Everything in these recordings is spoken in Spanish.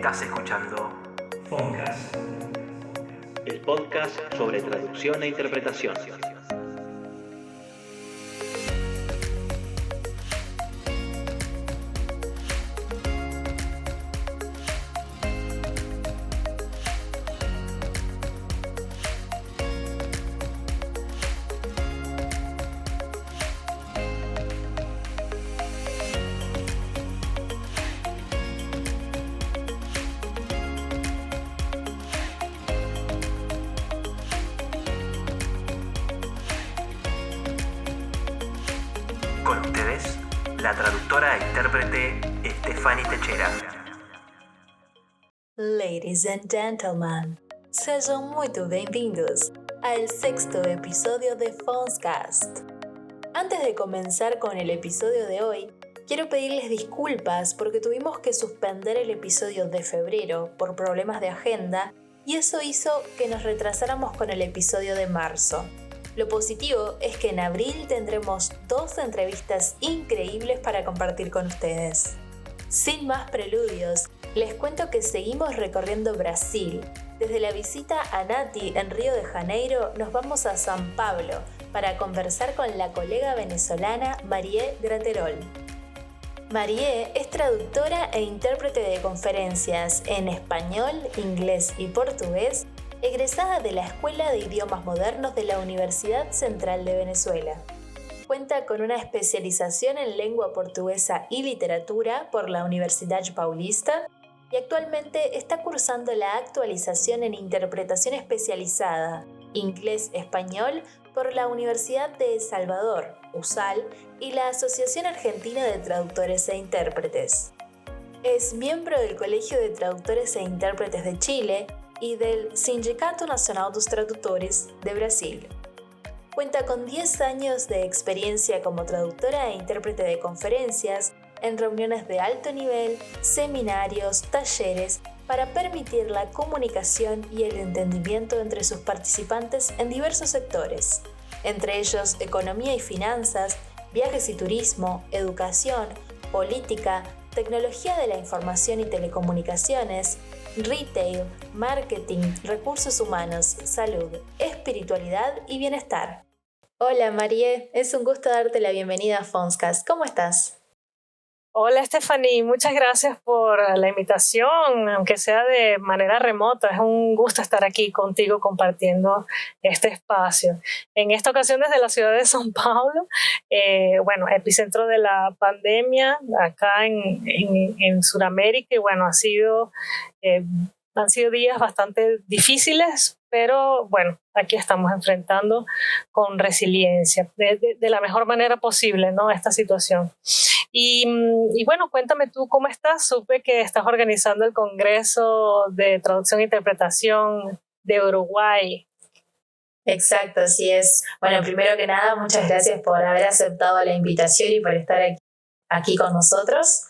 Estás escuchando Foncast, el podcast sobre traducción e interpretación. Con ustedes, la traductora e intérprete Stefani Techera. Ladies and gentlemen, sejam muito bem-vindos al sexto episodio de Foncast. Antes de comenzar con el episodio de hoy, quiero pedirles disculpas porque tuvimos que suspender el episodio de febrero por problemas de agenda y eso hizo que nos retrasáramos con el episodio de marzo. Lo positivo es que en abril tendremos 2 entrevistas increíbles para compartir con ustedes. Sin más preludios, les cuento que seguimos recorriendo Brasil. Desde la visita a Nati en Río de Janeiro nos vamos a San Pablo para conversar con la colega venezolana Marie Graterol. Marie es traductora e intérprete de conferencias en español, inglés y portugués, egresada de la Escuela de Idiomas Modernos de la Universidad Central de Venezuela. Cuenta con una especialización en lengua portuguesa y literatura por la Universidad Paulista y actualmente está cursando la actualización en interpretación especializada, inglés-español, por la Universidad de El Salvador, USAL, y la Asociación Argentina de Traductores e Intérpretes. Es miembro del Colegio de Traductores e Intérpretes de Chile y del Sindicato Nacional dos Tradutores de Brasil. Cuenta con 10 años de experiencia como traductora e intérprete de conferencias en reuniones de alto nivel, seminarios, talleres, para permitir la comunicación y el entendimiento entre sus participantes en diversos sectores, entre ellos economía y finanzas, viajes y turismo, educación, política, tecnología de la información y telecomunicaciones, retail, marketing, recursos humanos, salud, espiritualidad y bienestar. Hola Marie, es un gusto darte la bienvenida a Foncast. ¿Cómo estás? Hola Stephanie, muchas gracias por la invitación, aunque sea de manera remota. Es un gusto estar aquí contigo compartiendo este espacio. En esta ocasión desde la ciudad de São Paulo, epicentro de la pandemia acá en Sudamérica, y bueno, han sido días bastante difíciles, pero bueno, aquí estamos enfrentando con resiliencia, de la mejor manera posible, ¿no?, esta situación. Y bueno, cuéntame tú cómo estás. Supe que estás organizando el Congreso de Traducción e Interpretación de Uruguay. Exacto, así es. Bueno, primero que nada, muchas gracias por haber aceptado la invitación y por estar aquí con nosotros.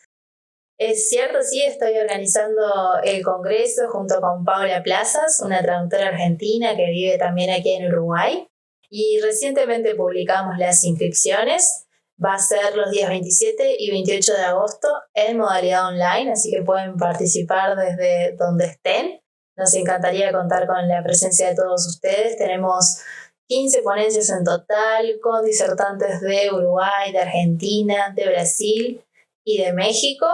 Es cierto, sí, estoy organizando el Congreso junto con Paula Plazas, una traductora argentina que vive también aquí en Uruguay. Y recientemente publicamos las inscripciones. Va a ser los días 27 y 28 de agosto en modalidad online, así que pueden participar desde donde estén. Nos encantaría contar con la presencia de todos ustedes. Tenemos 15 ponencias en total, con disertantes de Uruguay, de Argentina, de Brasil y de México.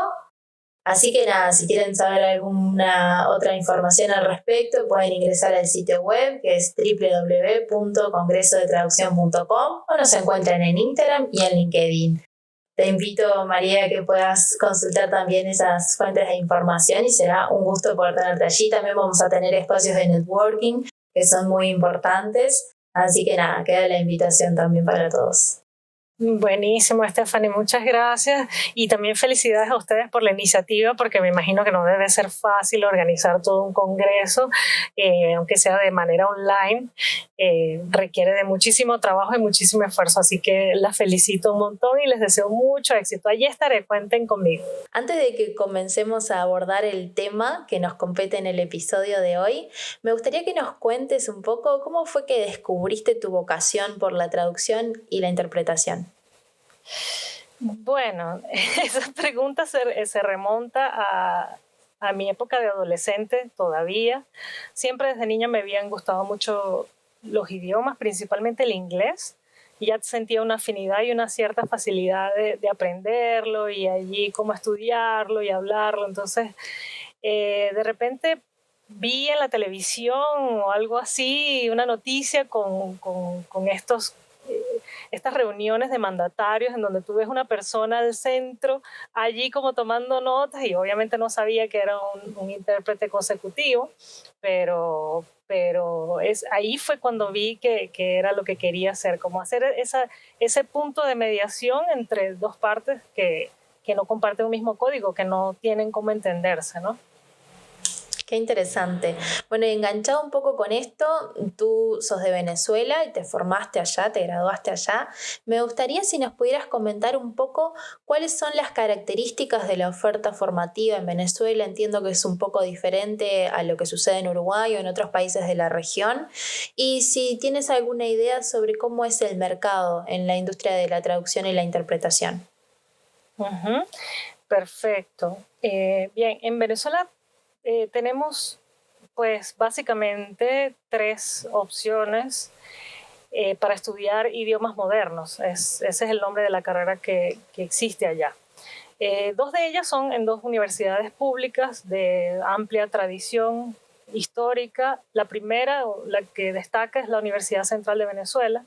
Así que nada, si quieren saber alguna otra información al respecto, pueden ingresar al sitio web, que es www.congresodetraduccion.com, o nos encuentran en Instagram y en LinkedIn. Te invito, María, a que puedas consultar también esas fuentes de información y será un gusto poder tenerte allí. También vamos a tener espacios de networking que son muy importantes. Así que nada, queda la invitación también para todos. Buenísimo, Stephanie, muchas gracias, y también felicidades a ustedes por la iniciativa, porque me imagino que no debe ser fácil organizar todo un congreso, aunque sea de manera online. Requiere de muchísimo trabajo y muchísimo esfuerzo, así que las felicito un montón y les deseo mucho éxito. Allí estaré, cuenten conmigo. Antes de que comencemos a abordar el tema que nos compete en el episodio de hoy, me gustaría que nos cuentes un poco cómo fue que descubriste tu vocación por la traducción y la interpretación. Bueno, esa pregunta se remonta a a mi época de adolescente todavía. Siempre desde niña me habían gustado mucho los idiomas, principalmente el inglés. Y ya sentía una afinidad y una cierta facilidad de aprenderlo y allí cómo estudiarlo y hablarlo. Entonces, de repente vi en la televisión o algo así una noticia con estas reuniones de mandatarios en donde tú ves una persona al centro allí como tomando notas, y obviamente no sabía que era un intérprete consecutivo, pero ahí fue cuando vi que era lo que quería hacer, como hacer ese punto de mediación entre dos partes que no comparten un mismo código, que no tienen cómo entenderse, ¿no? Qué interesante. Bueno, y enganchado un poco con esto, tú sos de Venezuela y te formaste allá, te graduaste allá. Me gustaría si nos pudieras comentar un poco cuáles son las características de la oferta formativa en Venezuela. Entiendo que es un poco diferente a lo que sucede en Uruguay o en otros países de la región. Y si tienes alguna idea sobre cómo es el mercado en la industria de la traducción y la interpretación. Uh-huh. Perfecto. Bien, en Venezuela tenemos pues básicamente 3 opciones para estudiar idiomas modernos. Ese es el nombre de la carrera que existe allá. 2 de ellas son en 2 universidades públicas de amplia tradición histórica. La primera, la que destaca, es la Universidad Central de Venezuela,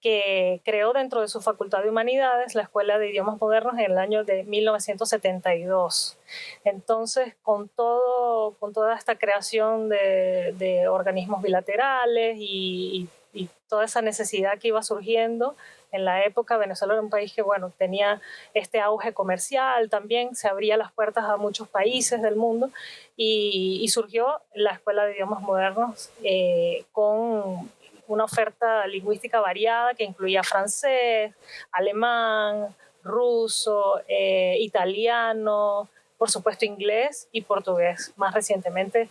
que creó dentro de su Facultad de Humanidades la Escuela de Idiomas Modernos en el año de 1972. Entonces, con toda esta creación de organismos bilaterales y toda esa necesidad que iba surgiendo en la época, Venezuela era un país que, bueno, tenía este auge comercial también, se abría las puertas a muchos países del mundo, y surgió la Escuela de Idiomas Modernos con una oferta lingüística variada que incluía francés, alemán, ruso, italiano, por supuesto inglés y portugués. Más recientemente,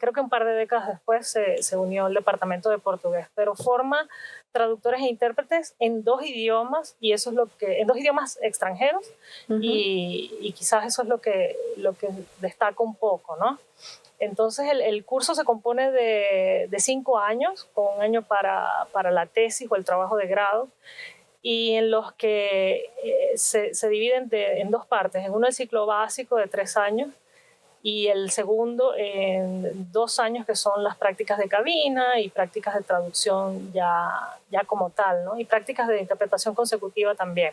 creo que un par de décadas después, se unió el departamento de portugués, pero forma traductores e intérpretes en 2 idiomas, y eso es en 2 idiomas extranjeros, uh-huh. y quizás eso es lo que destaca un poco, ¿no? Entonces el curso se compone de 5 años, con 1 año para la tesis o el trabajo de grado, y en los que se dividen en 2 partes. En uno el ciclo básico de 3 años y el segundo en 2 años, que son las prácticas de cabina y prácticas de traducción ya como tal, ¿no? Y prácticas de interpretación consecutiva también.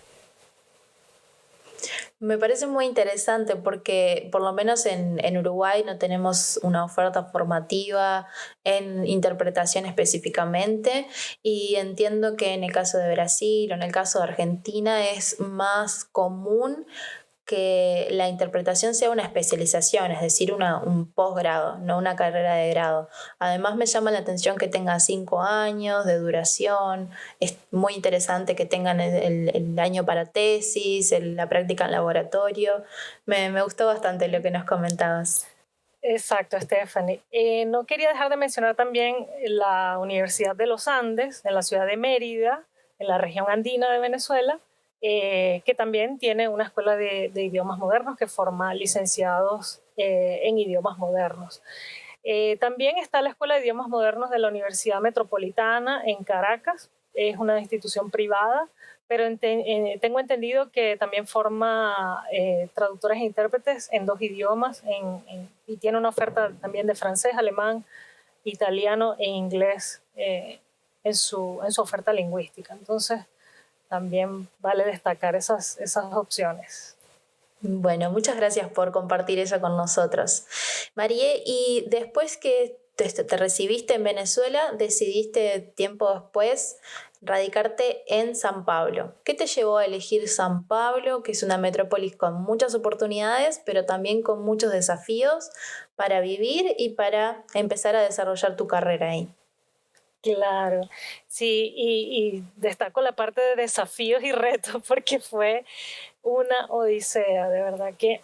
Me parece muy interesante porque por lo menos en Uruguay no tenemos una oferta formativa en interpretación específicamente, y entiendo que en el caso de Brasil o en el caso de Argentina es más común que la interpretación sea una especialización, es decir, un posgrado, no una carrera de grado. Además me llama la atención que tenga 5 años de duración. Es muy interesante que tengan el año para tesis, la práctica en laboratorio. Me gustó bastante lo que nos comentabas. Exacto, Stephanie. No quería dejar de mencionar también la Universidad de los Andes, en la ciudad de Mérida, en la región andina de Venezuela, que también tiene una escuela de idiomas modernos que forma licenciados en idiomas modernos. También está la Escuela de Idiomas Modernos de la Universidad Metropolitana en Caracas. Es una institución privada, pero tengo entendido que también forma traductores e intérpretes en 2 idiomas y tiene una oferta también de francés, alemán, italiano e inglés en su oferta lingüística. Entonces, también vale destacar esas opciones. Bueno, muchas gracias por compartir eso con nosotros. Marie, y después que te recibiste en Venezuela, decidiste tiempo después radicarte en San Pablo. ¿Qué te llevó a elegir San Pablo, que es una metrópolis con muchas oportunidades, pero también con muchos desafíos para vivir y para empezar a desarrollar tu carrera ahí? Claro, sí, y destaco la parte de desafíos y retos porque fue una odisea, de verdad que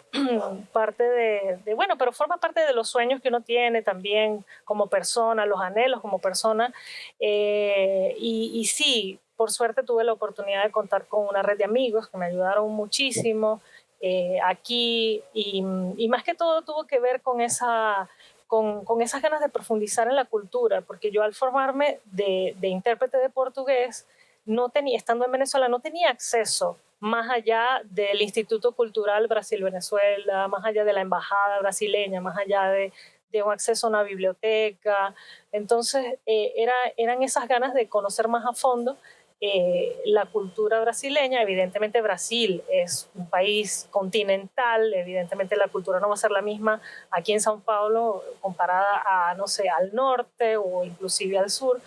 parte bueno, pero forma parte de los sueños que uno tiene también como persona, los anhelos como persona, y sí, por suerte tuve la oportunidad de contar con una red de amigos que me ayudaron muchísimo, aquí y más que todo tuvo que ver con esas ganas de profundizar en la cultura, porque yo al formarme de intérprete de portugués, estando en Venezuela, no tenía acceso más allá del Instituto Cultural Brasil-Venezuela, más allá de la Embajada brasileña, más allá de un acceso a una biblioteca. Entonces, eran esas ganas de conocer más a fondo la cultura brasileña. Evidentemente Brasil es un país continental, evidentemente la cultura no va a ser la misma aquí en São Paulo comparada a, no sé, al norte o inclusive al sur,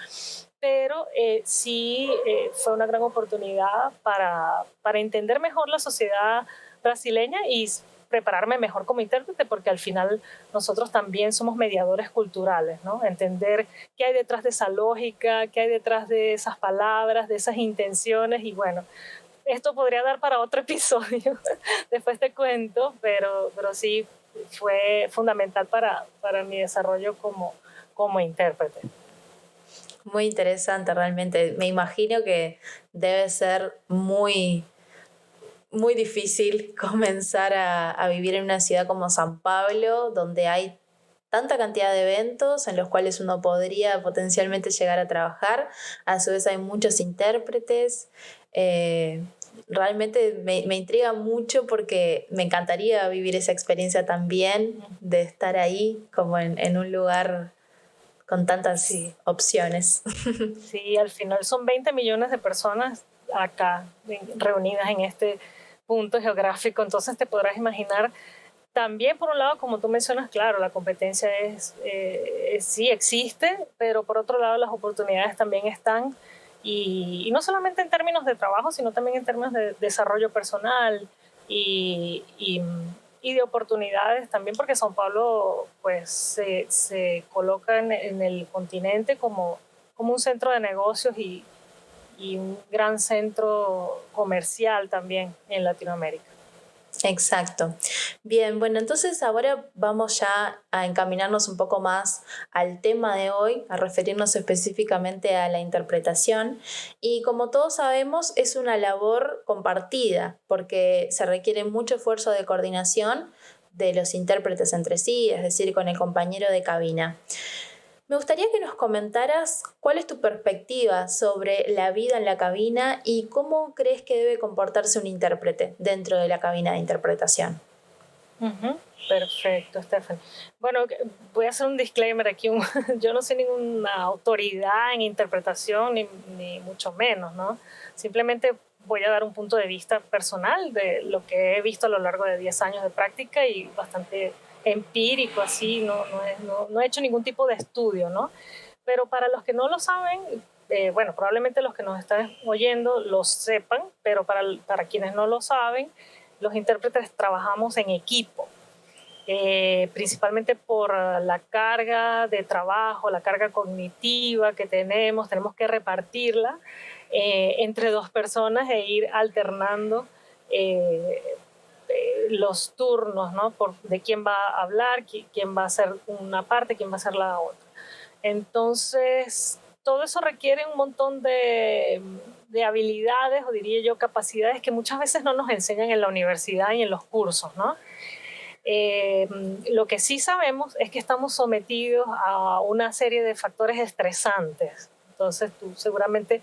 pero sí fue una gran oportunidad para entender mejor la sociedad brasileña y prepararme mejor como intérprete, porque al final nosotros también somos mediadores culturales, ¿no? Entender qué hay detrás de esa lógica, qué hay detrás de esas palabras, de esas intenciones, y bueno, esto podría dar para otro episodio, después te cuento, pero sí fue fundamental para mi desarrollo como intérprete. Muy interesante realmente. Me imagino que debe ser muy difícil comenzar a vivir en una ciudad como San Pablo, donde hay tanta cantidad de eventos en los cuales uno podría potencialmente llegar a trabajar. A su vez hay muchos intérpretes. Realmente me intriga mucho porque me encantaría vivir esa experiencia también, de estar ahí como en un lugar con tantas opciones. Sí, al final son 20 millones de personas acá reunidas en este punto geográfico, entonces te podrás imaginar. También, por un lado, como tú mencionas, claro, la competencia sí existe, pero por otro lado las oportunidades también están, y no solamente en términos de trabajo, sino también en términos de desarrollo personal y de oportunidades también, porque São Paulo pues, se coloca en el continente como un centro de negocios y un gran centro comercial también en Latinoamérica. Exacto. Bien, bueno, entonces ahora vamos ya a encaminarnos un poco más al tema de hoy, a referirnos específicamente a la interpretación. Y como todos sabemos, es una labor compartida porque se requiere mucho esfuerzo de coordinación de los intérpretes entre sí, es decir, con el compañero de cabina. Me gustaría que nos comentaras cuál es tu perspectiva sobre la vida en la cabina y cómo crees que debe comportarse un intérprete dentro de la cabina de interpretación. Perfecto, Stephanie. Bueno, voy a hacer un disclaimer aquí. Yo no soy ninguna autoridad en interpretación, ni mucho menos, ¿no? Simplemente voy a dar un punto de vista personal de lo que he visto a lo largo de 10 años de práctica y bastante empírico, así, no he hecho ningún tipo de estudio, ¿no? Pero para los que no lo saben, bueno, probablemente los que nos están oyendo lo sepan, pero para quienes no lo saben, los intérpretes trabajamos en equipo, principalmente por la carga de trabajo, la carga cognitiva que tenemos que repartirla entre dos personas e ir alternando los turnos, ¿no? De quién va a hablar, quién va a hacer una parte, quién va a hacer la otra. Entonces, todo eso requiere un montón de habilidades, o diría yo, capacidades que muchas veces no nos enseñan en la universidad y en los cursos, ¿no? Lo que sí sabemos es que estamos sometidos a una serie de factores estresantes. Entonces, tú seguramente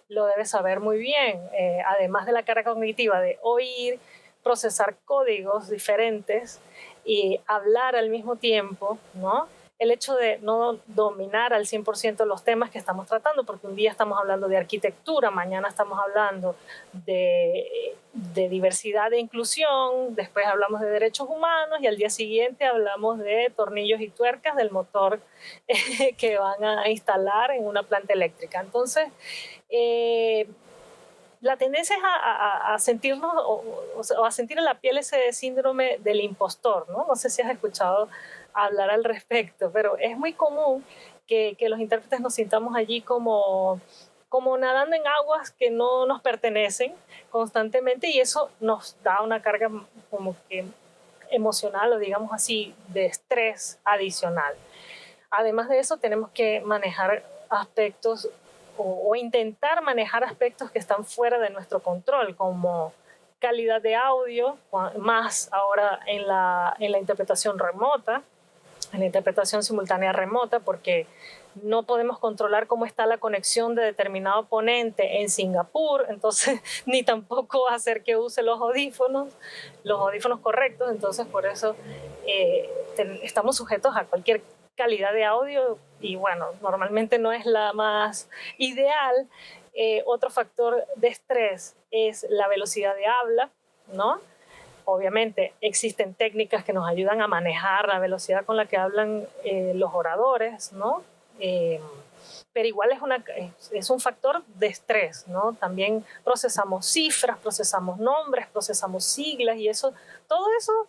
lo debes saber muy bien. Además de la carga cognitiva de oír, procesar códigos diferentes y hablar al mismo tiempo, ¿no? El hecho de no dominar al 100% los temas que estamos tratando, porque un día estamos hablando de arquitectura, mañana estamos hablando de diversidad e inclusión, después hablamos de derechos humanos y al día siguiente hablamos de tornillos y tuercas del motor que van a instalar en una planta eléctrica. Entonces, la tendencia es a sentirnos o a sentir en la piel ese síndrome del impostor, ¿no? No sé si has escuchado hablar al respecto, pero es muy común que los intérpretes nos sintamos allí como nadando en aguas que no nos pertenecen constantemente, y eso nos da una carga como que emocional, o digamos así, de estrés adicional. Además de eso, tenemos que manejar aspectos o intentar manejar aspectos que están fuera de nuestro control, como calidad de audio, más ahora en la interpretación remota, en la interpretación simultánea remota, porque no podemos controlar cómo está la conexión de determinado ponente en Singapur, entonces ni tampoco hacer que use los audífonos correctos, entonces por eso estamos sujetos a cualquier calidad de audio y bueno, normalmente no es la más ideal. Otro factor de estrés es la velocidad de habla, ¿no? Obviamente existen técnicas que nos ayudan a manejar la velocidad con la que hablan los oradores, ¿no? Pero igual es un factor de estrés, ¿no? También procesamos cifras, procesamos nombres, procesamos siglas y todo eso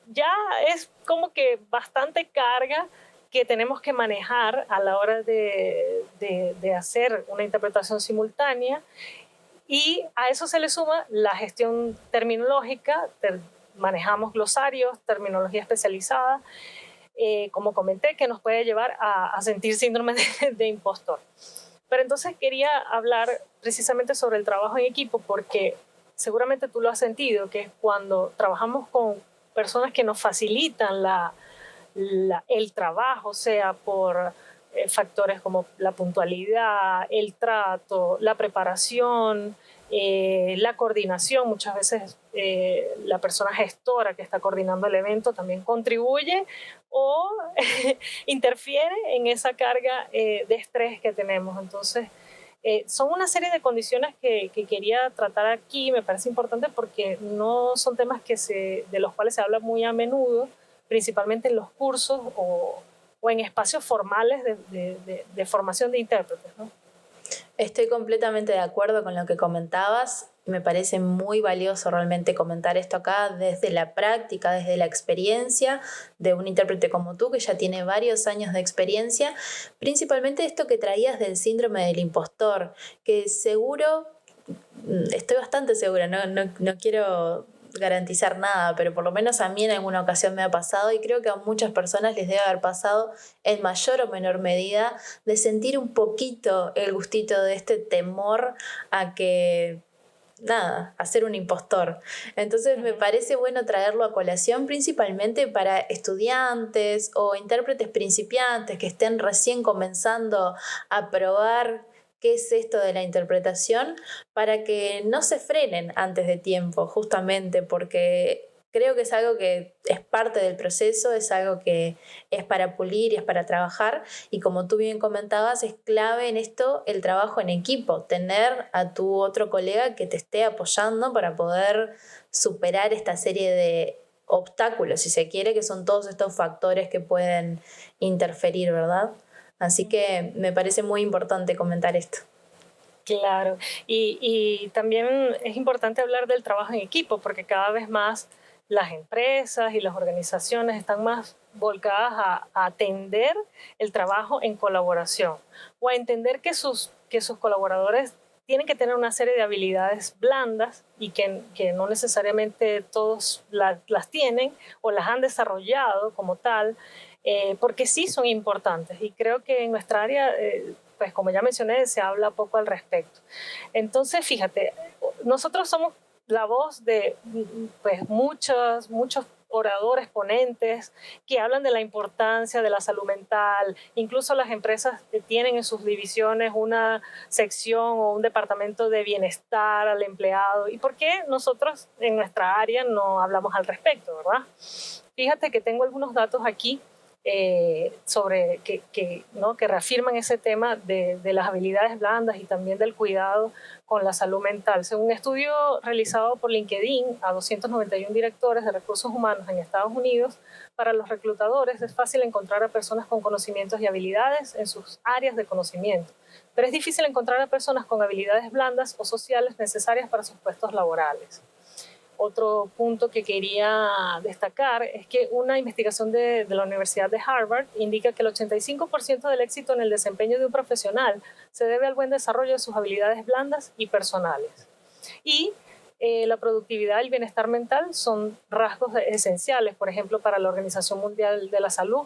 ya es como que bastante carga que tenemos que manejar a la hora de hacer una interpretación simultánea. Y a eso se le suma la gestión terminológica, manejamos glosarios, terminología especializada, como comenté, que nos puede llevar a sentir síndrome de impostor. Pero entonces quería hablar precisamente sobre el trabajo en equipo, porque seguramente tú lo has sentido, que es cuando trabajamos con personas que nos facilitan el trabajo, sea por factores como la puntualidad, el trato, la preparación, la coordinación. Muchas veces la persona gestora que está coordinando el evento también contribuye o interfiere en esa carga de estrés que tenemos. Entonces, son una serie de condiciones que quería tratar aquí. Me parece importante porque no son temas de los cuales se habla muy a menudo, principalmente en los cursos o en espacios formales de formación de intérpretes, ¿no? Estoy completamente de acuerdo con lo que comentabas. Me parece muy valioso realmente comentar esto acá desde la práctica, desde la experiencia de un intérprete como tú, que ya tiene varios años de experiencia, principalmente esto que traías del síndrome del impostor, que seguro, estoy bastante segura, no quiero garantizar nada, pero por lo menos a mí en alguna ocasión me ha pasado y creo que a muchas personas les debe haber pasado en mayor o menor medida de sentir un poquito el gustito de este temor a que a ser un impostor. Entonces me parece bueno traerlo a colación principalmente para estudiantes o intérpretes principiantes que estén recién comenzando a probar qué es esto de la interpretación, para que no se frenen antes de tiempo, justamente porque creo que es algo que es parte del proceso, es algo que es para pulir y es para trabajar, y como tú bien comentabas, es clave en esto el trabajo en equipo, tener a tu otro colega que te esté apoyando para poder superar esta serie de obstáculos, si se quiere, que son todos estos factores que pueden interferir, ¿verdad? Así que me parece muy importante comentar esto. Claro, y también es importante hablar del trabajo en equipo, porque cada vez más las empresas y las organizaciones están más volcadas a atender el trabajo en colaboración o a entender que sus colaboradores tienen que tener una serie de habilidades blandas y que no necesariamente todos las tienen o las han desarrollado como tal, porque sí son importantes, y creo que en nuestra área, pues como ya mencioné, se habla poco al respecto. Entonces, fíjate, nosotros somos la voz de pues, muchos oradores, ponentes que hablan de la importancia de la salud mental. Incluso las empresas tienen en sus divisiones una sección o un departamento de bienestar al empleado. ¿Y por qué nosotros en nuestra área no hablamos al respecto, verdad? Fíjate que tengo algunos datos aquí sobre que reafirman ese tema de las habilidades blandas y también del cuidado con la salud mental. Según un estudio realizado por LinkedIn a 291 directores de recursos humanos en Estados Unidos, para los reclutadores es fácil encontrar a personas con conocimientos y habilidades en sus áreas de conocimiento, pero es difícil encontrar a personas con habilidades blandas o sociales necesarias para sus puestos laborales. Otro punto que quería destacar es que una investigación de la Universidad de Harvard indica que el 85% del éxito en el desempeño de un profesional se debe al buen desarrollo de sus habilidades blandas y personales. Y la productividad y el bienestar mental son rasgos esenciales, por ejemplo, para la Organización Mundial de la Salud,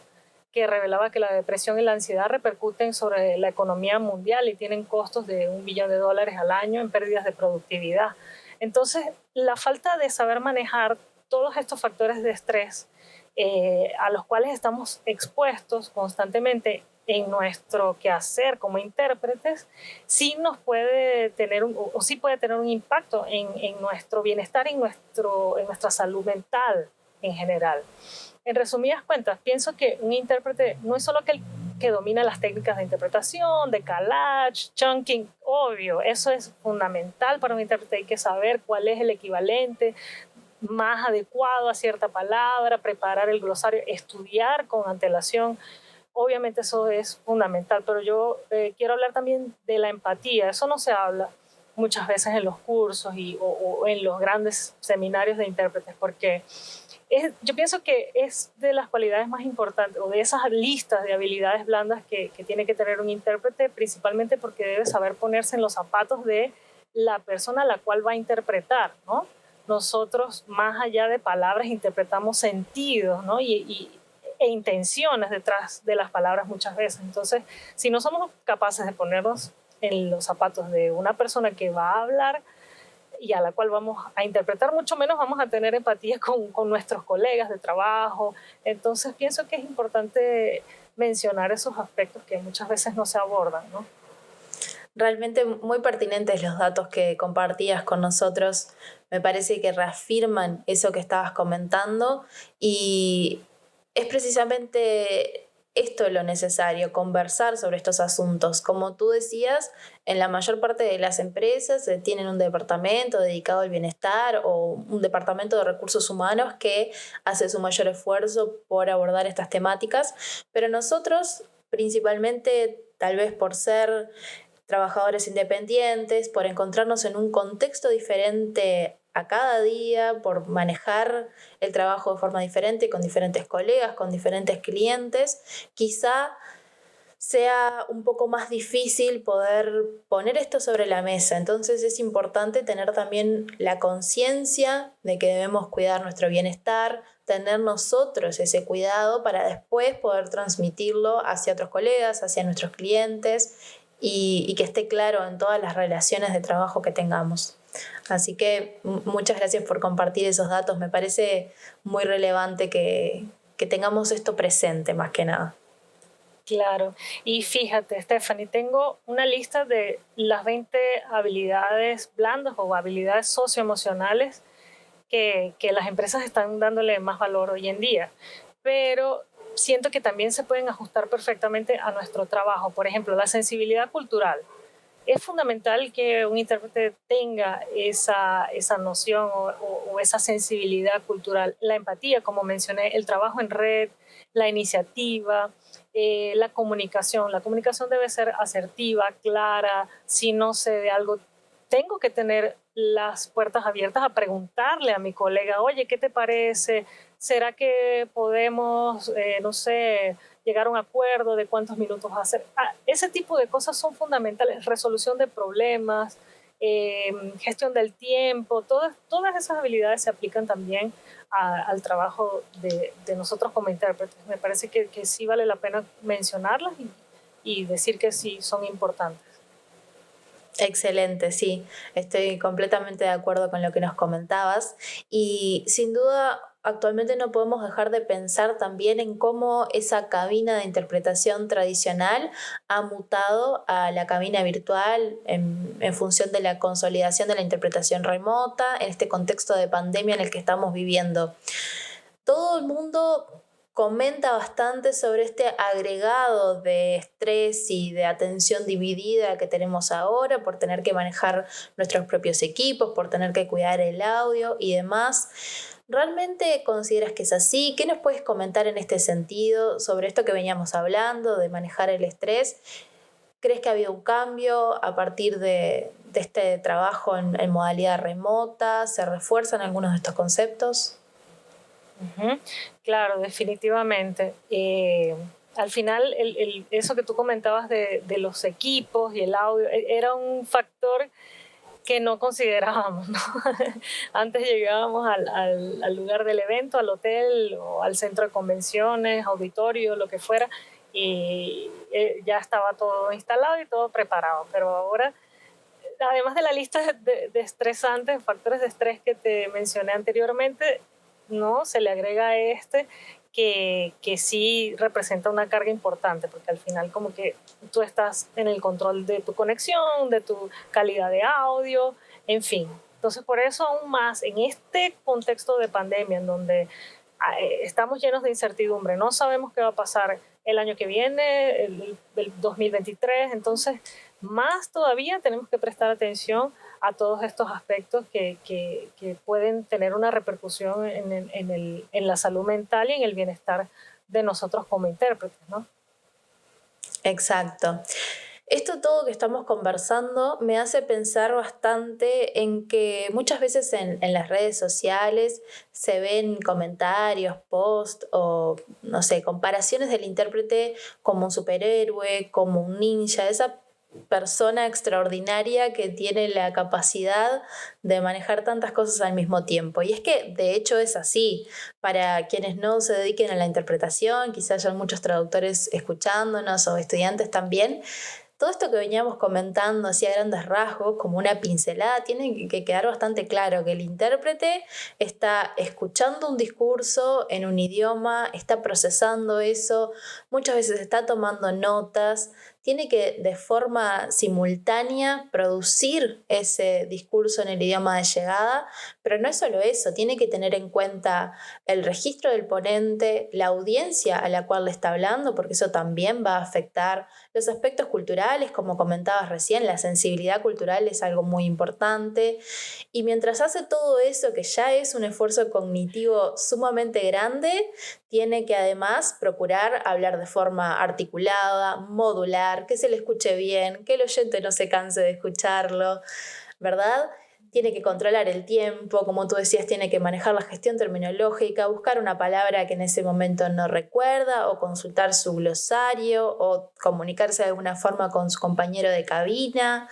que revelaba que la depresión y la ansiedad repercuten sobre la economía mundial y tienen costos de $1 billón al año en pérdidas de productividad. Entonces, la falta de saber manejar todos estos factores de estrés a los cuales estamos expuestos constantemente en nuestro quehacer como intérpretes, sí nos puede tener sí puede tener un impacto en nuestro bienestar, en nuestra salud mental en general. En resumidas cuentas, pienso que un intérprete no es solo aquel que domina las técnicas de interpretación, de collage, chunking, obvio, eso es fundamental para un intérprete, hay que saber cuál es el equivalente más adecuado a cierta palabra, preparar el glosario, estudiar con antelación. Obviamente eso es fundamental, pero yo quiero hablar también de la empatía. Eso no se habla muchas veces en los cursos o en los grandes seminarios de intérpretes, porque yo pienso que es de las cualidades más importantes o de esas listas de habilidades blandas que tiene que tener un intérprete, principalmente porque debe saber ponerse en los zapatos de la persona a la cual va a interpretar, ¿no? Nosotros, más allá de palabras, interpretamos sentidos, ¿no? e intenciones detrás de las palabras muchas veces. Entonces, si no somos capaces de ponernos en los zapatos de una persona que va a hablar y a la cual vamos a interpretar, mucho menos vamos a tener empatía con nuestros colegas de trabajo. Entonces, pienso que es importante mencionar esos aspectos que muchas veces no se abordan, ¿no? Realmente muy pertinentes los datos que compartías con nosotros. Me parece que reafirman eso que estabas comentando y es precisamente esto lo necesario, conversar sobre estos asuntos. Como tú decías, en la mayor parte de las empresas tienen un departamento dedicado al bienestar o un departamento de recursos humanos que hace su mayor esfuerzo por abordar estas temáticas, pero nosotros, principalmente, tal vez por ser trabajadores independientes, por encontrarnos en un contexto diferente a cada día, por manejar el trabajo de forma diferente, con diferentes colegas, con diferentes clientes, quizá sea un poco más difícil poder poner esto sobre la mesa. Entonces es importante tener también la conciencia de que debemos cuidar nuestro bienestar, tener nosotros ese cuidado para después poder transmitirlo hacia otros colegas, hacia nuestros clientes y que esté claro en todas las relaciones de trabajo que tengamos. Así que muchas gracias por compartir esos datos. Me parece muy relevante que tengamos esto presente más que nada. Claro, y fíjate, Stephanie, tengo una lista de las 20 habilidades blandas o habilidades socioemocionales que las empresas están dándole más valor hoy en día, pero siento que también se pueden ajustar perfectamente a nuestro trabajo. Por ejemplo, la sensibilidad cultural. Es fundamental que un intérprete tenga esa noción o esa sensibilidad cultural. La empatía, como mencioné, el trabajo en red, la iniciativa, la comunicación. La comunicación debe ser asertiva, clara. Si no sé de algo, tengo que tener las puertas abiertas a preguntarle a mi colega, oye, ¿qué te parece? ¿Será que podemos, no sé, llegar a un acuerdo de cuántos minutos va a hacer? Ese tipo de cosas son fundamentales. Resolución de problemas, gestión del tiempo, todas esas habilidades se aplican también al trabajo de nosotros como intérpretes. Me parece que sí vale la pena mencionarlas y decir que sí son importantes. Excelente, sí, estoy completamente de acuerdo con lo que nos comentabas y sin duda actualmente no podemos dejar de pensar también en cómo esa cabina de interpretación tradicional ha mutado a la cabina virtual en función de la consolidación de la interpretación remota en este contexto de pandemia en el que estamos viviendo. Todo el mundo comenta bastante sobre este agregado de estrés y de atención dividida que tenemos ahora por tener que manejar nuestros propios equipos, por tener que cuidar el audio y demás. ¿Realmente consideras que es así? ¿Qué nos puedes comentar en este sentido sobre esto que veníamos hablando, de manejar el estrés? ¿Crees que ha habido un cambio a partir de este trabajo en modalidad remota? ¿Se refuerzan algunos de estos conceptos? Uh-huh. Claro, definitivamente. Al final, eso que tú comentabas de los equipos y el audio era un factor que no considerábamos, ¿no? Antes llegábamos al lugar del evento, al hotel o al centro de convenciones, auditorio, lo que fuera, y ya estaba todo instalado y todo preparado. Pero ahora además de la lista de estresantes, factores de estrés que te mencioné anteriormente, ¿no? Se le agrega que sí representa una carga importante, porque al final como que tú estás en el control de tu conexión, de tu calidad de audio, en fin. Entonces, por eso aún más, en este contexto de pandemia, en donde estamos llenos de incertidumbre, no sabemos qué va a pasar el año que viene, el 2023, entonces más todavía tenemos que prestar atención a todos estos aspectos que pueden tener una repercusión en la salud mental y en el bienestar de nosotros como intérpretes, ¿no? Exacto. Esto todo que estamos conversando me hace pensar bastante en que muchas veces en las redes sociales se ven comentarios, posts o, no sé, comparaciones del intérprete como un superhéroe, como un ninja, esa persona extraordinaria que tiene la capacidad de manejar tantas cosas al mismo tiempo. Y es que de hecho es así. Para quienes no se dediquen a la interpretación, quizás hayan muchos traductores escuchándonos o estudiantes también, todo esto que veníamos comentando así a grandes rasgos, como una pincelada, tiene que quedar bastante claro que el intérprete está escuchando un discurso en un idioma, está procesando eso, muchas veces está tomando notas, tiene que de forma simultánea producir ese discurso en el idioma de llegada, pero no es solo eso, tiene que tener en cuenta el registro del ponente, la audiencia a la cual le está hablando, porque eso también va a afectar los aspectos culturales, como comentabas recién, la sensibilidad cultural es algo muy importante. Y mientras hace todo eso, que ya es un esfuerzo cognitivo sumamente grande, tiene que además procurar hablar de forma articulada, modular, que se le escuche bien, que el oyente no se canse de escucharlo, ¿verdad? Tiene que controlar el tiempo, como tú decías, tiene que manejar la gestión terminológica, buscar una palabra que en ese momento no recuerda o consultar su glosario o comunicarse de alguna forma con su compañero de cabina,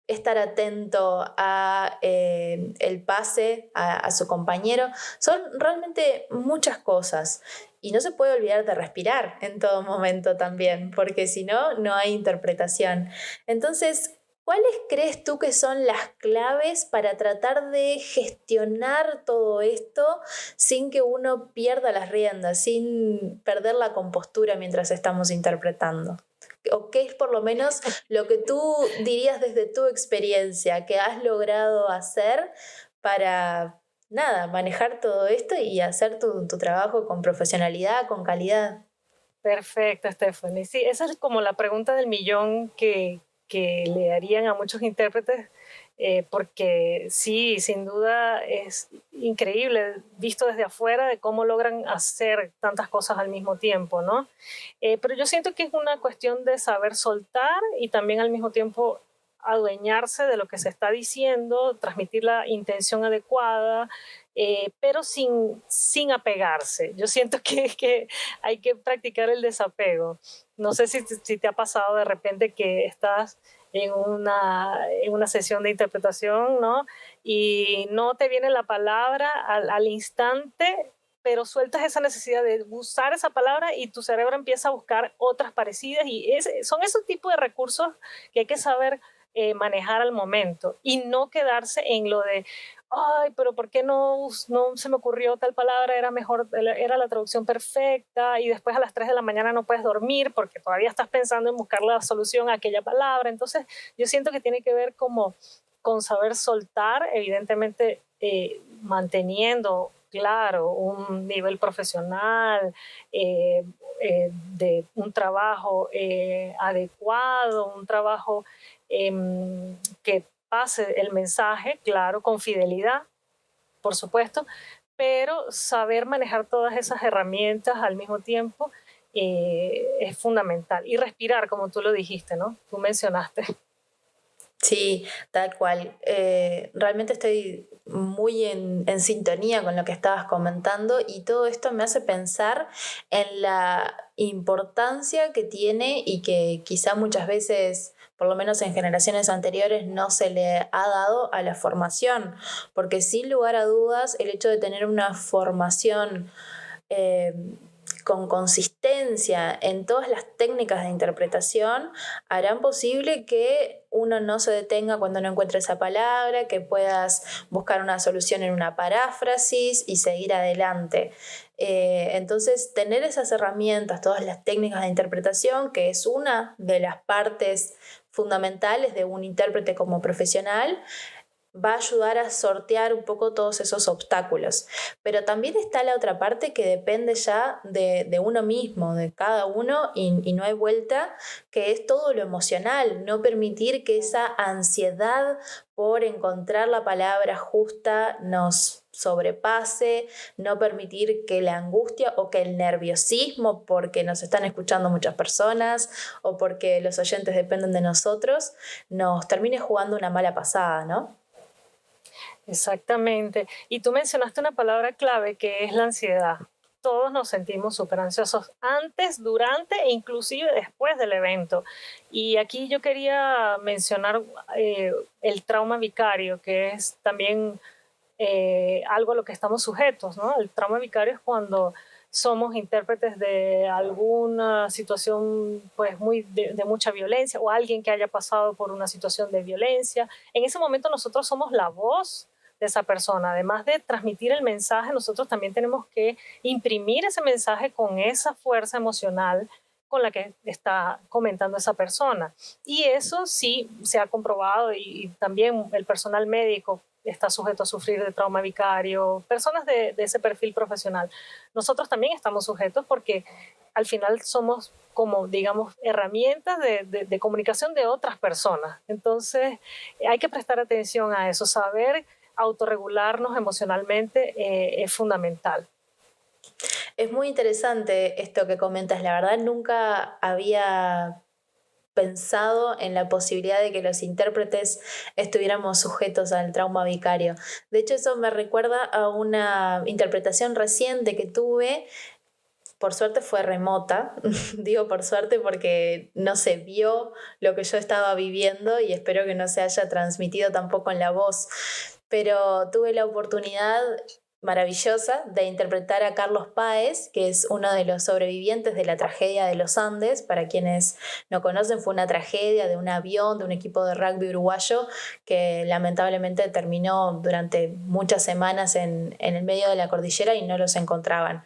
estar atento a el pase a su compañero. Son realmente muchas cosas. Y no se puede olvidar de respirar en todo momento también, porque si no, no hay interpretación. Entonces, ¿cuáles crees tú que son las claves para tratar de gestionar todo esto sin que uno pierda las riendas, sin perder la compostura mientras estamos interpretando? ¿O qué es por lo menos lo que tú dirías desde tu experiencia que has logrado hacer para, nada, manejar todo esto y hacer tu trabajo con profesionalidad, con calidad? Perfecto, Stephanie. Sí, esa es como la pregunta del millón que le harían a muchos intérpretes, porque sí, sin duda es increíble visto desde afuera de cómo logran hacer tantas cosas al mismo tiempo, ¿no? Pero yo siento que es una cuestión de saber soltar y también al mismo tiempo adueñarse de lo que se está diciendo, transmitir la intención adecuada, pero sin apegarse. Yo siento que hay que practicar el desapego. No sé si te ha pasado de repente que estás en una sesión de interpretación, ¿no? Y no te viene la palabra al instante, pero sueltas esa necesidad de usar esa palabra y tu cerebro empieza a buscar otras parecidas y son esos tipos de recursos que hay que saber manejar al momento y no quedarse en lo de ay, pero ¿por qué no se me ocurrió tal palabra? Era la traducción perfecta y después a las 3 de la mañana no puedes dormir porque todavía estás pensando en buscar la solución a aquella palabra. Entonces yo siento que tiene que ver como con saber soltar, evidentemente manteniendo, claro, un nivel profesional, de un trabajo adecuado, un trabajo que pase el mensaje, claro, con fidelidad, por supuesto, pero saber manejar todas esas herramientas al mismo tiempo es fundamental. Y respirar, como tú lo dijiste, ¿no? Tú mencionaste. Sí, tal cual. Realmente estoy muy en sintonía con lo que estabas comentando y todo esto me hace pensar en la importancia que tiene y que quizá muchas veces, por lo menos en generaciones anteriores, no se le ha dado a la formación, porque sin lugar a dudas el hecho de tener una formación eh, con consistencia en todas las técnicas de interpretación harán posible que uno no se detenga cuando no encuentre esa palabra, que puedas buscar una solución en una paráfrasis y seguir adelante. Entonces, tener esas herramientas, todas las técnicas de interpretación, que es una de las partes fundamentales de un intérprete como profesional, va a ayudar a sortear un poco todos esos obstáculos. Pero también está la otra parte que depende ya de uno mismo, de cada uno, y no hay vuelta, que es todo lo emocional. No permitir que esa ansiedad por encontrar la palabra justa nos sobrepase, no permitir que la angustia o que el nerviosismo, porque nos están escuchando muchas personas o porque los oyentes dependen de nosotros, nos termine jugando una mala pasada, ¿no? Exactamente. Y tú mencionaste una palabra clave que es la ansiedad. Todos nos sentimos súper ansiosos antes, durante e inclusive después del evento. Y aquí yo quería mencionar el trauma vicario, que es también algo a lo que estamos sujetos, ¿no? El trauma vicario es cuando somos intérpretes de alguna situación pues de mucha violencia o alguien que haya pasado por una situación de violencia. En ese momento nosotros somos la voz de esa persona. Además de transmitir el mensaje, nosotros también tenemos que imprimir ese mensaje con esa fuerza emocional con la que está comentando esa persona. Y eso sí se ha comprobado y también el personal médico está sujeto a sufrir de trauma vicario, personas de ese perfil profesional. Nosotros también estamos sujetos porque al final somos como, digamos, herramientas de comunicación de otras personas. Entonces hay que prestar atención a eso, saber autorregularnos emocionalmente es fundamental. Es muy interesante esto que comentas. La verdad, nunca había pensado en la posibilidad de que los intérpretes estuviéramos sujetos al trauma vicario. De hecho, eso me recuerda a una interpretación reciente que tuve. Por suerte fue remota, digo por suerte porque no se vio lo que yo estaba viviendo y espero que no se haya transmitido tampoco en la voz. Pero tuve la oportunidad maravillosa de interpretar a Carlos Páez, que es uno de los sobrevivientes de la tragedia de los Andes. Para quienes no conocen, fue una tragedia de un avión, de un equipo de rugby uruguayo que lamentablemente terminó durante muchas semanas en el medio de la cordillera y no los encontraban.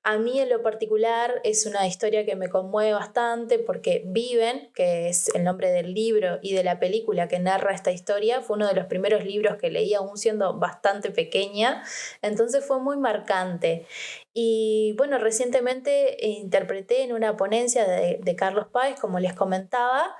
A mí en lo particular es una historia que me conmueve bastante porque Viven, que es el nombre del libro y de la película que narra esta historia, fue uno de los primeros libros que leí aún siendo bastante pequeña, entonces fue muy marcante. Y bueno, recientemente interpreté en una ponencia de Carlos Páez, como les comentaba,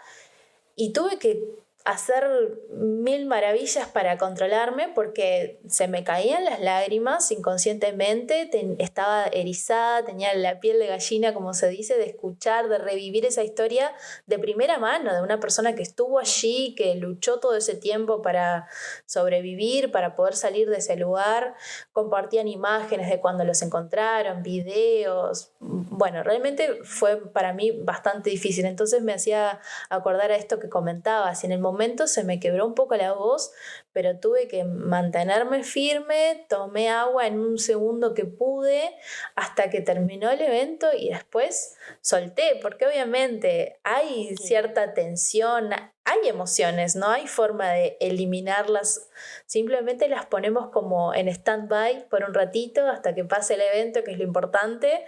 y tuve que hacer 1000 maravillas para controlarme porque se me caían las lágrimas inconscientemente, estaba erizada, tenía la piel de gallina, como se dice, de escuchar, de revivir esa historia de primera mano, de una persona que estuvo allí, que luchó todo ese tiempo para sobrevivir, para poder salir de ese lugar. Compartían imágenes de cuando los encontraron, videos. Bueno, realmente fue para mí bastante difícil, entonces me hacía acordar a esto que comentabas. En el momento se me quebró un poco la voz, pero tuve que mantenerme firme, tomé agua en un segundo que pude hasta que terminó el evento y después solté, porque obviamente hay cierta tensión, hay emociones, no hay forma de eliminarlas, simplemente las ponemos como en stand-by por un ratito hasta que pase el evento, que es lo importante,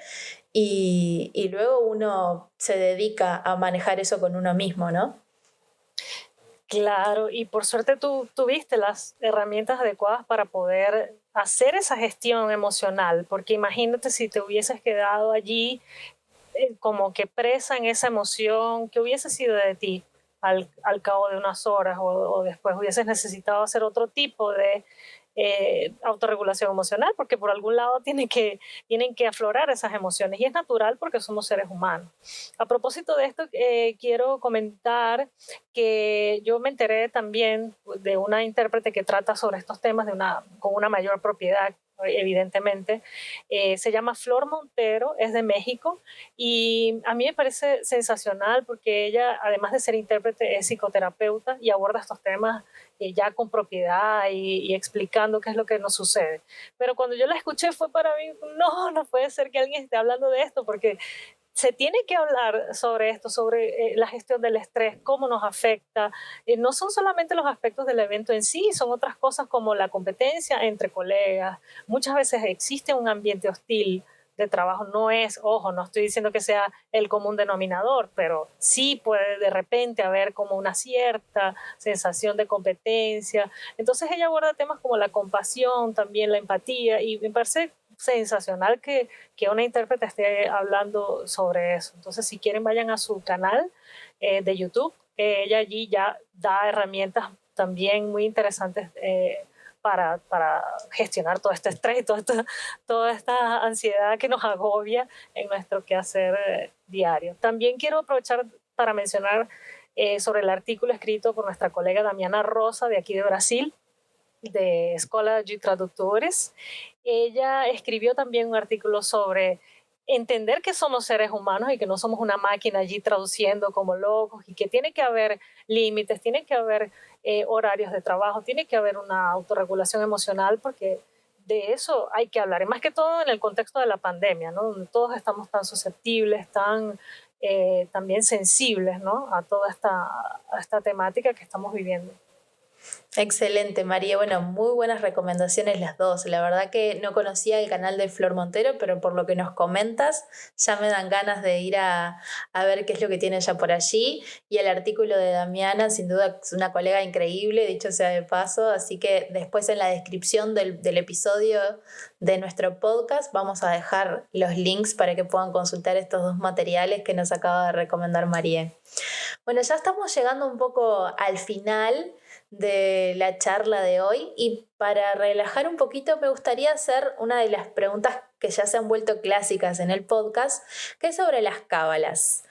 y luego uno se dedica a manejar eso con uno mismo, ¿no? Claro, y por suerte tú tuviste las herramientas adecuadas para poder hacer esa gestión emocional, porque imagínate si te hubieses quedado allí como que presa en esa emoción, ¿qué hubiese sido de ti al cabo de unas horas o después hubieses necesitado hacer otro tipo de autorregulación emocional, porque por algún lado tienen que aflorar esas emociones y es natural porque somos seres humanos. A propósito de esto, quiero comentar que yo me enteré también de una intérprete que trata sobre estos temas con una mayor propiedad, evidentemente. Se llama Flor Montero, es de México y a mí me parece sensacional porque ella, además de ser intérprete, es psicoterapeuta y aborda estos temas ya con propiedad y explicando qué es lo que nos sucede. Pero cuando yo la escuché fue para mí, no puede ser que alguien esté hablando de esto porque se tiene que hablar sobre esto, sobre la gestión del estrés, cómo nos afecta. No son solamente los aspectos del evento en sí, son otras cosas como la competencia entre colegas. Muchas veces existe un ambiente hostil de trabajo. No es, ojo, no estoy diciendo que sea el común denominador, pero sí puede de repente haber como una cierta sensación de competencia. Entonces ella aborda temas como la compasión, también la empatía, y me parece sensacional que una intérprete esté hablando sobre eso. Entonces, si quieren, vayan a su canal de YouTube. Ella allí ya da herramientas también muy interesantes para gestionar todo este estrés y toda esta ansiedad que nos agobia en nuestro quehacer diario. También quiero aprovechar para mencionar sobre el artículo escrito por nuestra colega Damiana Rosa, de aquí de Brasil, de Escola de Tradutores. Ella escribió también un artículo sobre entender que somos seres humanos y que no somos una máquina allí traduciendo como locos, y que tiene que haber límites, tiene que haber horarios de trabajo, tiene que haber una autorregulación emocional, porque de eso hay que hablar, y más que todo en el contexto de la pandemia, ¿no? Donde todos estamos tan susceptibles, tan también sensibles, ¿no? A toda esta temática que estamos viviendo. Excelente, María. Bueno, muy buenas recomendaciones las dos. La verdad que no conocía el canal de Flor Montero, pero por lo que nos comentas ya me dan ganas de ir a ver qué es lo que tiene ella por allí. Y el artículo de Damiana, sin duda, es una colega increíble, dicho sea de paso. Así que después en la descripción del episodio de nuestro podcast vamos a dejar los links para que puedan consultar estos dos materiales que nos acaba de recomendar María. Bueno, ya estamos llegando un poco al final de la charla de hoy, y para relajar un poquito me gustaría hacer una de las preguntas que ya se han vuelto clásicas en el podcast, que es sobre las cábalas.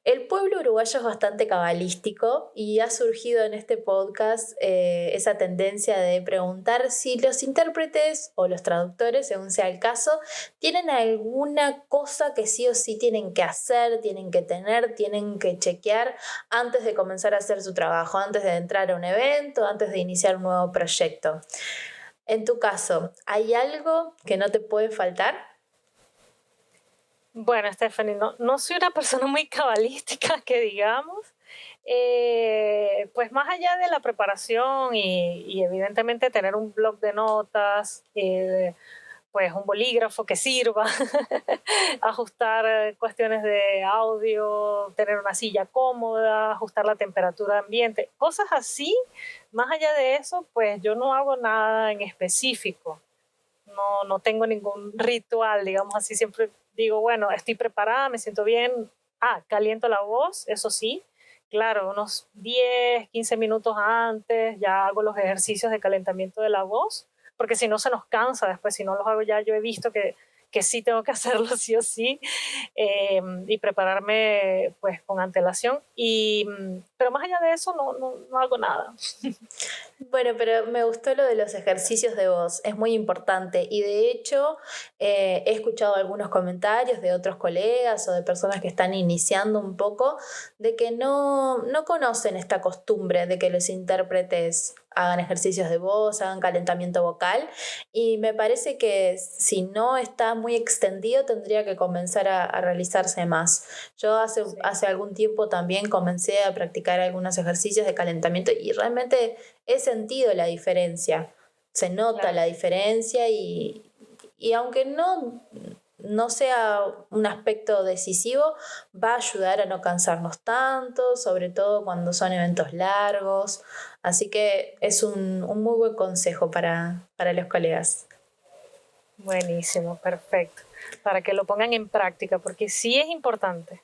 El pueblo uruguayo es bastante cabalístico y ha surgido en este podcast esa tendencia de preguntar si los intérpretes o los traductores, según sea el caso, tienen alguna cosa que sí o sí tienen que hacer, tienen que tener, tienen que chequear antes de comenzar a hacer su trabajo, antes de entrar a un evento, antes de iniciar un nuevo proyecto. En tu caso, ¿hay algo que no te puede faltar? Bueno, Stephanie, no soy una persona muy cabalística, que digamos. Pues más allá de la preparación y evidentemente tener un blog de notas, pues un bolígrafo que sirva, ajustar cuestiones de audio, tener una silla cómoda, ajustar la temperatura de ambiente, cosas así. Más allá de eso, pues yo no hago nada en específico. No tengo ningún ritual, digamos así. Siempre digo, bueno, estoy preparada, me siento bien. Caliento la voz, eso sí. Claro, unos 10, 15 minutos antes ya hago los ejercicios de calentamiento de la voz, porque si no se nos cansa después. Si no los hago ya, yo he visto que sí tengo que hacerlo sí o sí, y prepararme pues con antelación. Pero más allá de eso no hago nada. Bueno, pero me gustó lo de los ejercicios de voz, es muy importante, y de hecho he escuchado algunos comentarios de otros colegas o de personas que están iniciando un poco, de que no conocen esta costumbre de que los intérpretes hagan ejercicios de voz, hagan calentamiento vocal, y me parece que si no está muy extendido tendría que comenzar a realizarse más. Yo hace algún tiempo también comencé a practicar algunos ejercicios de calentamiento y realmente he sentido la diferencia, se nota Claro. la diferencia, y aunque no sea un aspecto decisivo, va a ayudar a no cansarnos tanto, sobre todo cuando son eventos largos. Así que es un muy buen consejo para los colegas. Buenísimo, perfecto. Para que lo pongan en práctica, porque sí es importante.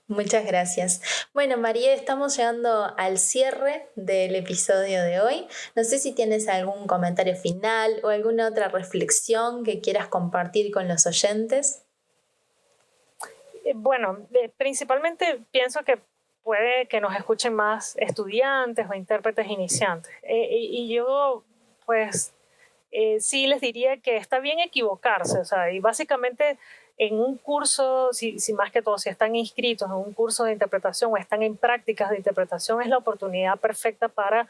Muchas gracias. Bueno, María, estamos llegando al cierre del episodio de hoy. No sé si tienes algún comentario final o alguna otra reflexión que quieras compartir con los oyentes. Bueno, principalmente pienso que puede que nos escuchen más estudiantes o intérpretes iniciantes. Y yo, pues, sí les diría que está bien equivocarse. O sea, y básicamente en un curso, si más que todo, si están inscritos en un curso de interpretación o están en prácticas de interpretación, es la oportunidad perfecta para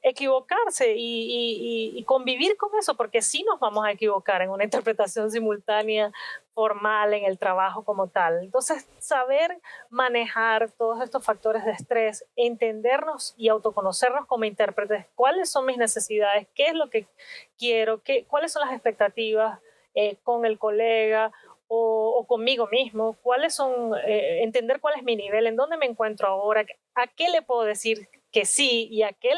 equivocarse y convivir con eso, porque sí nos vamos a equivocar en una interpretación simultánea formal en el trabajo como tal. Entonces, saber manejar todos estos factores de estrés, entendernos y autoconocernos como intérpretes, cuáles son mis necesidades, qué es lo que quiero, cuáles son las expectativas con el colega o conmigo mismo, cuáles son, entender cuál es mi nivel, en dónde me encuentro ahora, a qué le puedo decir que sí y a qué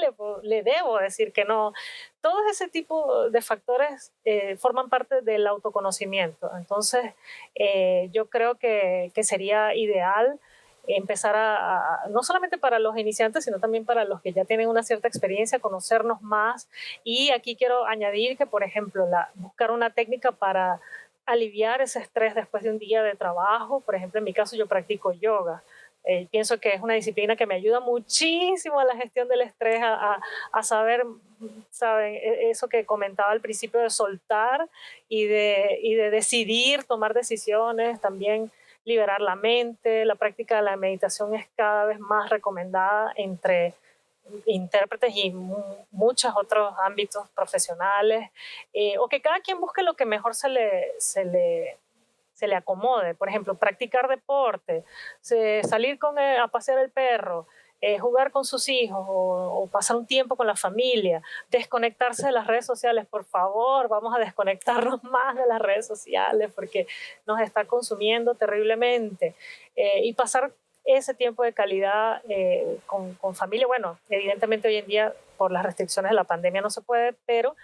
le debo decir que no. Todo ese tipo de factores forman parte del autoconocimiento. Entonces, yo creo que sería ideal empezar no solamente para los iniciantes, sino también para los que ya tienen una cierta experiencia, conocernos más. Y aquí quiero añadir que, por ejemplo, buscar una técnica para aliviar ese estrés después de un día de trabajo. Por ejemplo, en mi caso yo practico yoga. Pienso que es una disciplina que me ayuda muchísimo a la gestión del estrés, a saber, ¿saben? Eso que comentaba al principio de soltar y de decidir, tomar decisiones, también liberar la mente. La práctica de la meditación es cada vez más recomendada entre intérpretes y muchos otros ámbitos profesionales, o que cada quien busque lo que mejor se le acomode. Por ejemplo, practicar deporte, salir a pasear el perro, jugar con sus hijos o pasar un tiempo con la familia, desconectarse de las redes sociales. Por favor, vamos a desconectarnos más de las redes sociales porque nos está consumiendo terriblemente, y pasar ese tiempo de calidad con familia. Bueno, evidentemente hoy en día por las restricciones de la pandemia no se puede, pero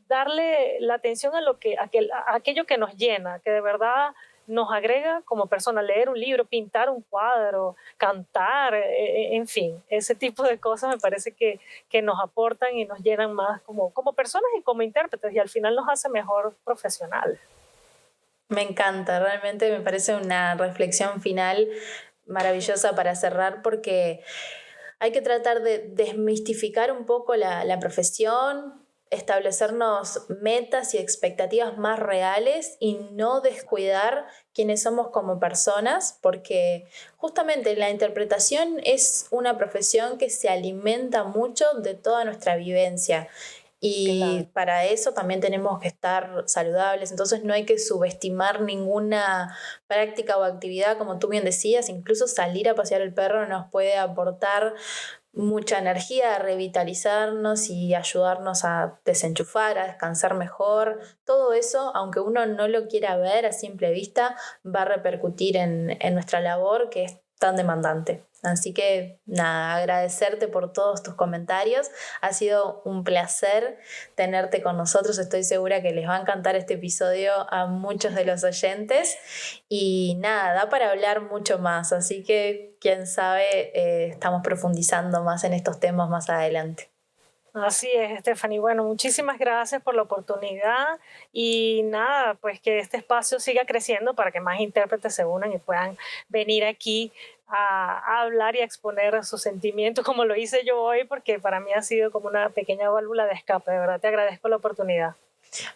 darle la atención a aquello que nos llena, que de verdad nos agrega como persona. Leer un libro, pintar un cuadro, cantar, en fin, ese tipo de cosas me parece que nos aportan y nos llenan más como personas y como intérpretes, y al final nos hace mejor profesionales. Me encanta, realmente me parece una reflexión final maravillosa para cerrar, porque hay que tratar de desmistificar un poco la profesión, establecernos metas y expectativas más reales y no descuidar quiénes somos como personas, porque justamente la interpretación es una profesión que se alimenta mucho de toda nuestra vivencia. Y claro, para eso también tenemos que estar saludables. Entonces no hay que subestimar ninguna práctica o actividad, como tú bien decías. Incluso salir a pasear el perro nos puede aportar mucha energía, a revitalizarnos y ayudarnos a desenchufar, a descansar mejor. Todo eso, aunque uno no lo quiera ver a simple vista, va a repercutir en nuestra labor, que es tan demandante. Así que nada, agradecerte por todos tus comentarios. Ha sido un placer tenerte con nosotros. Estoy segura que les va a encantar este episodio a muchos de los oyentes. Y nada, da para hablar mucho más. Así que, quién sabe, estamos profundizando más en estos temas más adelante. Así es, Stephanie. Bueno, muchísimas gracias por la oportunidad y nada, pues que este espacio siga creciendo para que más intérpretes se unan y puedan venir aquí a hablar y a exponer sus sentimientos como lo hice yo hoy, porque para mí ha sido como una pequeña válvula de escape. De verdad te agradezco la oportunidad.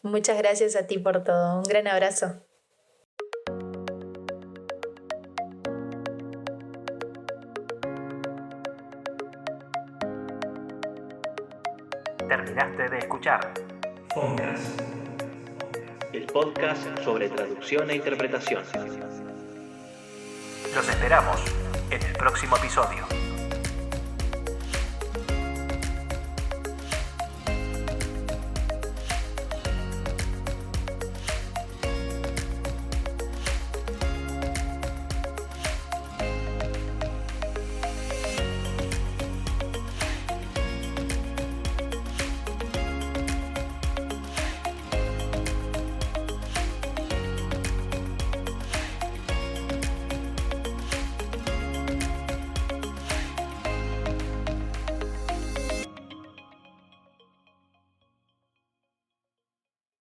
Muchas gracias a ti por todo. Un gran abrazo. Terminaste de escuchar Fonscast, el podcast sobre traducción e interpretación. Los esperamos en el próximo episodio.